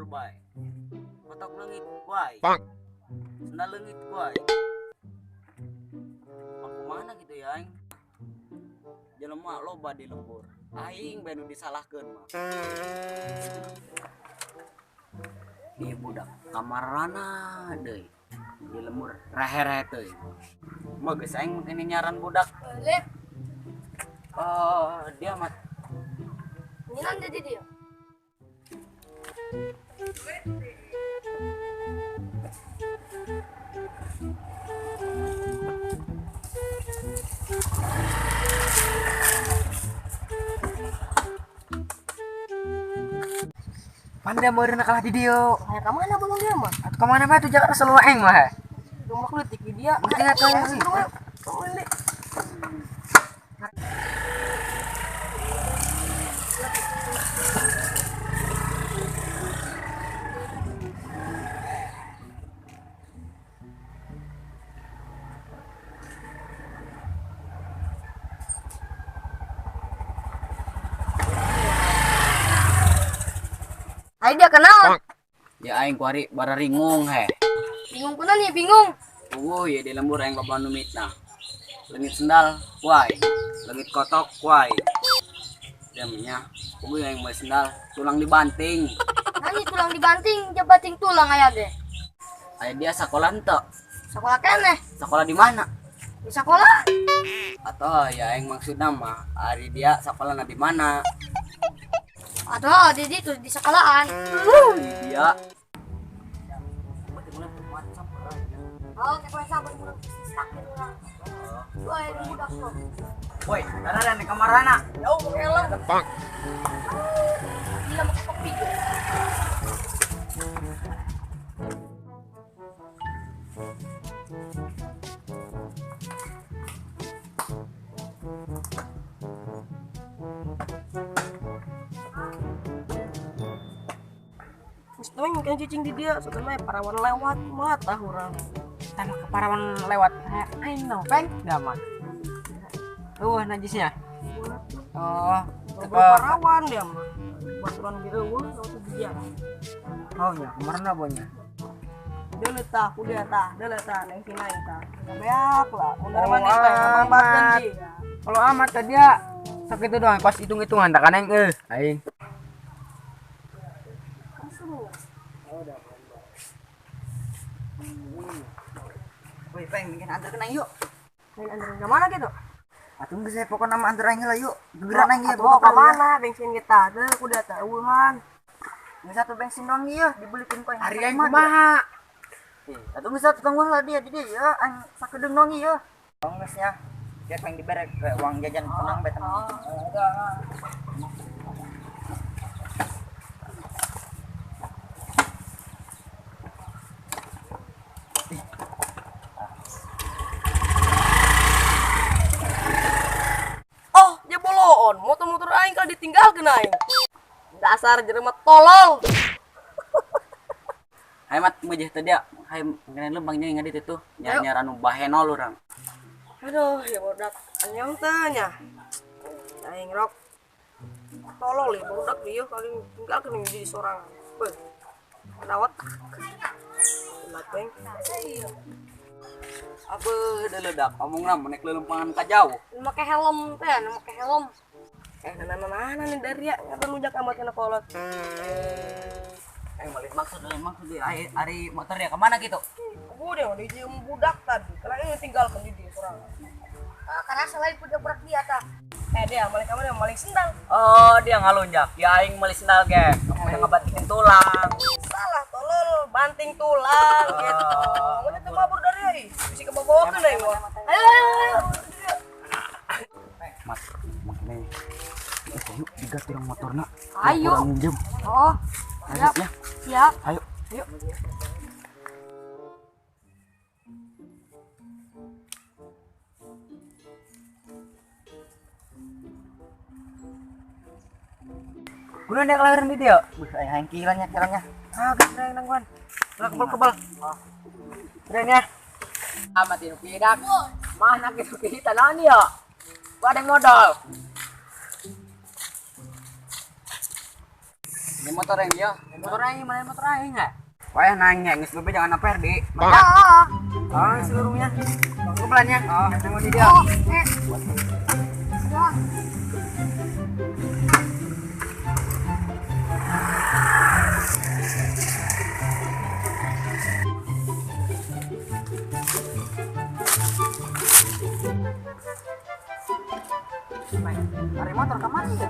bay. Kotok leungit kuai. Sendal leungit kuai. Aku mana gitu ya aing? Jelema loba di lembur. Aing bae nu disalahkeun mah. Ieu budak kamarana deui. Di lembur rehe-rehe teuing. Mah geus aing mungkin nyaran budak. Lep, Dia mah nyilan jadi dia. Panda meureun kalah di dieu. Kayak kemana belum dia mah? Atuh ka mana mah tuh Jakarta selalu aing mah. Rumah kritik dia. Mesti nggak tahu sih. Kamu ini. Ayo dia kenal. ya aing kuari bararingung he. Bingung kuna nih, bingung. Ya di lembur aing loba nu mitna. Leungit sendal kuai. Leungit kotok kuai. Jamnya aing mah sendal tulang dibanting. Nani tulang dibanting, jabating tulang aya ge. Aya dia sekolah henteu. Sekolah keneh. Sekolah di mana? Di sekolah. Atau ya aing maksudna mah ari dia sekolahna di mana? Aduh, di situ di sekolahan. Di dia. Oh, kayak sabun mulu. Sakit orang. Wah, ini budak tuh. Woi, dararan di kamarana. Yo, helm. Gila make kopi. Mustahil mungkin cicing di dia, sebenarnya parawan lewat mata orang. Tanah keparawan lewat aing no peng gaman. Najisnya. Oh, Parawan dia mah. Baturan biru, waktu dia. Oh ya, kemarin bonya. Dia letak, udah tah, dia letak, neng sini tah. Beak lah, udah Oh, mana teh, abang amat. janji. Kalau amat tadi ya sakit itu doang pas hitung-hitungan tak kaneng aing. Woi, peng bikin antar kenang yuk. Main anterin ke mana gitu? Atuh geus saya pokona nama antar aing lah yuk. Gegeran aing Atuh ke mana bensin kita? Teh kuda teh Wuhan. Geus satu bensin doang ieu dibelikeun ku aing. Hari aing kumaha? Atuh geus satu tanggung lah dia di dieu ya aing sakedeung doang ieu. Geus nya. Dia peng diberek ke uang jajan tenang bae tenang. Oh, dia boloon. Motor-motor aing kalau ditinggalkeun aing. Dasar jelema tolol. Hai mat meujeut teh dia. Hai ngene lu bangnya ngadi teh tuh. Nyar anu bahenol urang. Aduh, ya bodak anyam tanya. Aing rok. Tolol ya bodak dia kali tinggalkeun di sorangan. Beuh. Dawat. Lateng. Apa deledak omongna menek lelempangan ka jauh. Make helm teh, make helm. Mana nih dari ya, ngapa nujak amat kena kolot. Balik maksud dia ari motor dia kemana gitu? Gue deh, di cium budak tadi. Karena ini tinggalkan di dia kurang. Karena selain punya berat dia tak. Dia maling kamu dia maling sendal. Oh, dia ngalunjak. Ya aing meuli sendal ge. Kamu yang ngebatikin tulang. Salah tolol, banting tulang gitu. Mana tuh mabur dari ai. Bisa kebawa-bawakeun deh gua. Ayo. Mat, nih. Yuk, digat yang motorna. Ayo. Kurang minjem. Oh, Siap ya. siap. Ayo. Ayo. Guna dia kelahiran di dia. Buh, aing kilanya kiranya. Geus nangguan. Lah kebal-kebal. Trennya. Amat itu pidak. Mana gitu kita naon ya? Gua ada modal. Ini motor yang dia. Motor aing mana motor aing enggak? Wah nanya geus bebe jangan apa di. Ah, Oh, seluruhnya. Bang pelannya. Oh, nengok di dia. oh, wah. Hari motor kemana ya?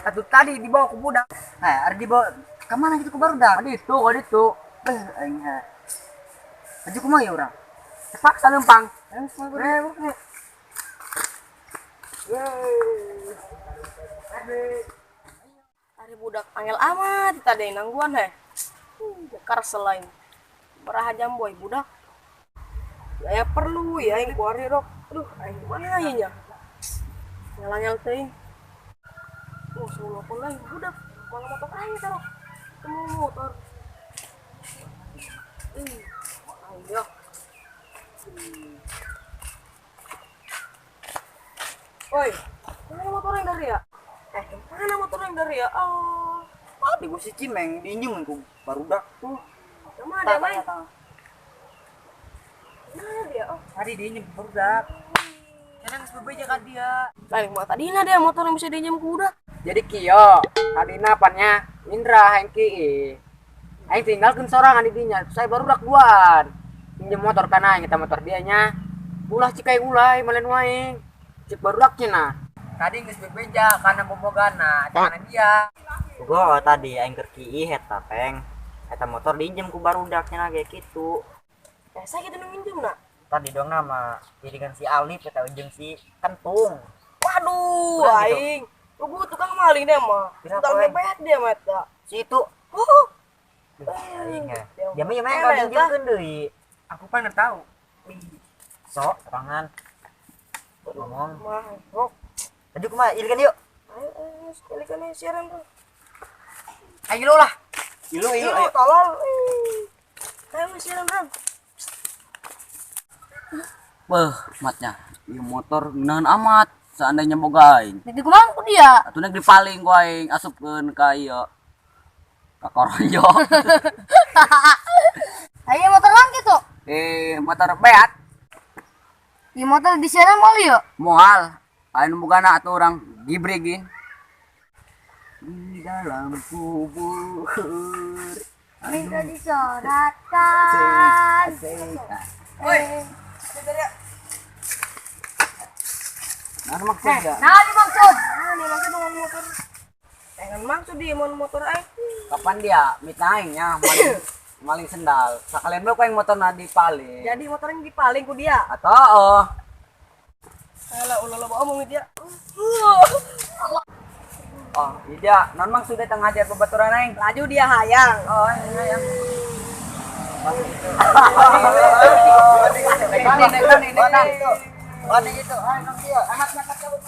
Atuh tadi dibawa ke budak. Hari dibawa kemana gitu ke barudak? Kadi itu. Aing Aju kumaha ya urang? Terpaksa lempang. Ari budak angel amat tadi nangguan he. Jakar selain baraha jamboy budak. Ya perlu ya yang kuari rok. Aduh, aing mana ya nya? Nyala-nyal teuing. Oh, sulo pun lain budak. Mana motor aing tarok. Temu motor. Ayo. Oi, mana motor yang dari ya? Mana motor yang dari ya? Oh, Di gua si Cimeng diinjem ku barudak tuh. mana dia main? Mana dia? Oh, Tadi diinjem ke barudak. Karena geus bebe jaga dia. lain mau tadina dia motor yang bisa dinjem ke budak. Jadi kio, tadina pannya Indra Hengki. Aing tinggalkeun sorangan di dinya. Saya barudak duaan. Pinjem motor kana kita motor dianya. Ulah cikai ulai malen wae. Cek barudaknya nah. Tadi geus bebeja kana bobogana, kana dia. Gua tadi aing keur kieu eta peng. Eta motor diinjem ku barudaknya ge kitu. Saya kita minjem nak. Tadi dong nama iringan si Alif eta jeung si Kentung. Waduh, Udah gitu. aing. Lu tukang maling dia mah. Berapa, Tukang Weng? bebet dia mah eta. Si itu Oh, aing ya. dia Ya mah mah kau eleh, dinjemkeun deui. Aku pengen tahu. Sok terangan. Ngomong. mah. Oh, Lanjut kumaha iringan yuk. ayo sekali kan siaran tuh. Ayo lo lah. Ilu Ayo, tolol. Ayo siaran bang. Beuh, matnya. Ieu motor nahan amat seandainya boga aing. Jadi kumang ku dia. Atuh dipaling ku aing asupkeun ka ieu. Ka koroyo. Ayo motor lang gitu. Motor beat Di motor di siaran mau yuk. moal. Aing bogana atuh urang gibrigin. Di dalam kubur. Minta disoratkan. Woi, nah maksudnya Nah, ini maksud. Nah, ini maksud dengan motor. Dengan maksud dia mau motor aing. kapan dia mitnaingnya maling sendal. Sakalian bae ku aing motorna dipaling. Jadi motor yang dipaling ku dia. Atau oh. Alah, ulah bawa omong dia. Oh, iya, non mang sudah tengah ajar babaturan aing. Laju dia hayang. Oh, iya ya. Ini itu. Oh, ini itu. Ah, nang dia. Amat makat kabut.